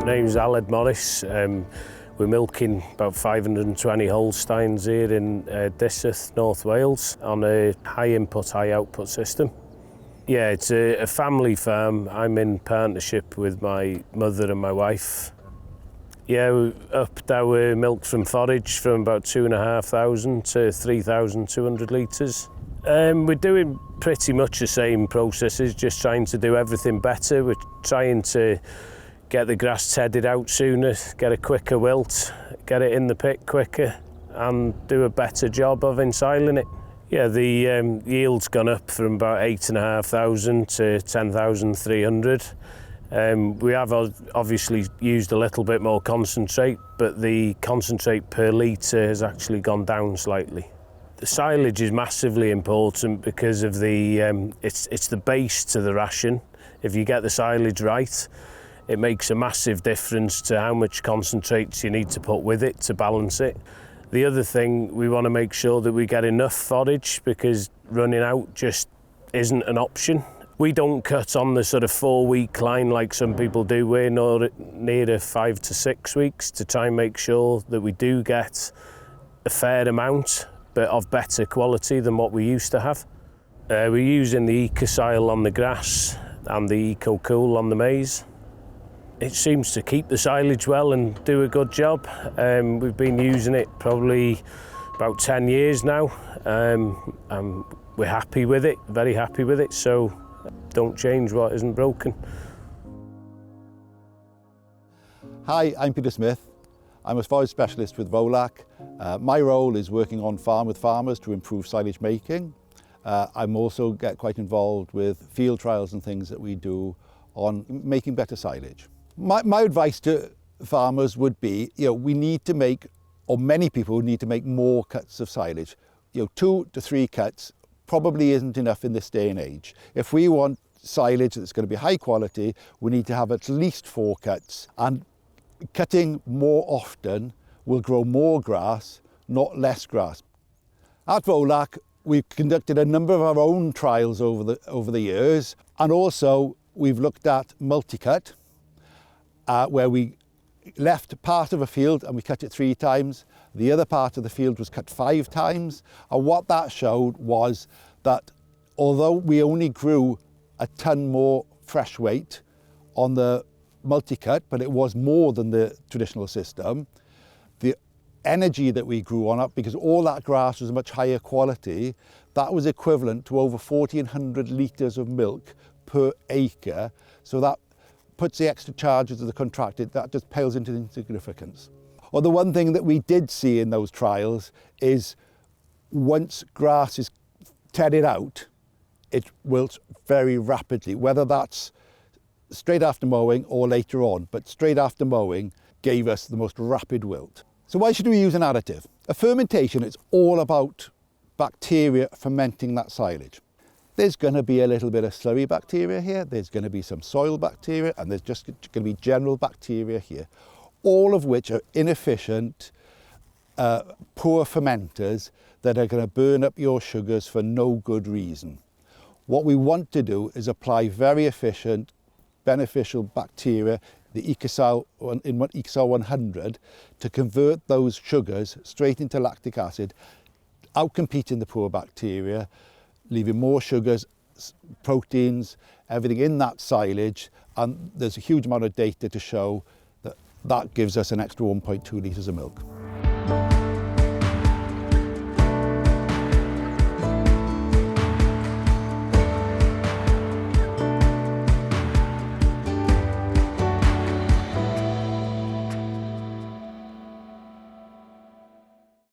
My name's Aled Morris. We're milking about 520 Holsteins here in Dysyth, North Wales, on a high input, high output system. Yeah, it's a family farm. I'm in partnership with my mother and my wife. Yeah, we upped our milk from forage from about 2,500 to 3,200 litres. We're doing pretty much the same processes, just trying to do everything better. We're trying to get the grass tedded out sooner, get a quicker wilt, get it in the pit quicker, and do a better job of ensiling it. Yeah, the yield's gone up from about 8,500 to 10,300. We have obviously used a little bit more concentrate, but the concentrate per litre has actually gone down slightly. The silage is massively important because of the it's the base to the ration. If you get the silage right, it makes a massive difference to how much concentrates you need to put with it to balance it. The other thing, we want to make sure that we get enough forage because running out just isn't an option. We don't cut on the sort of 4-week line like some people do. We're near 5 to 6 weeks to try and make sure that we do get a fair amount, but of better quality than what we used to have. We're using the Ecosyl on the grass and the Ecosyl on the maize. It seems to keep the silage well and do a good job. We've been using it probably about 10 years now. And we're happy with it, very happy with it, so don't change what isn't broken. Hi, I'm Peter Smith. I'm a forage specialist with Volac. My role is working on farm with farmers to improve silage making. I'm also get quite involved with field trials and things that we do on making better silage. My advice to farmers would be, we need to make, or many people need to make more cuts of silage. 2 to 3 cuts probably isn't enough in this day and age. If we want silage that's going to be high quality, we need to have at least 4 cuts, and cutting more often will grow more grass, not less grass. At Volac, we've conducted a number of our own trials over the years, and also we've looked at multi-cut, where we left part of a field and we cut it 3 times. The other part of the field was cut 5 times. And what that showed was that although we only grew a tonne more fresh weight on the multi-cut, but it was more than the traditional system, the energy that we grew on it, because all that grass was much higher quality, that was equivalent to over 1,400 litres of milk per acre. So that puts the extra charges of the contracted, that just pales into insignificance. Well, the one thing that we did see in those trials is once grass is tedded out, it wilts very rapidly, whether that's straight after mowing or later on, but straight after mowing gave us the most rapid wilt. So why should we use an additive? A fermentation is all about bacteria fermenting that silage. There's going to be a little bit of slurry bacteria here, there's going to be some soil bacteria, and there's just going to be general bacteria here, all of which are inefficient, poor fermenters that are going to burn up your sugars for no good reason. What we want to do is apply very efficient, beneficial bacteria, the Ecosyl in Ecosyl 100, to convert those sugars straight into lactic acid, outcompeting the poor bacteria, leaving more sugars, proteins, everything in that silage, and there's a huge amount of data to show that that gives us an extra 1.2 litres of milk.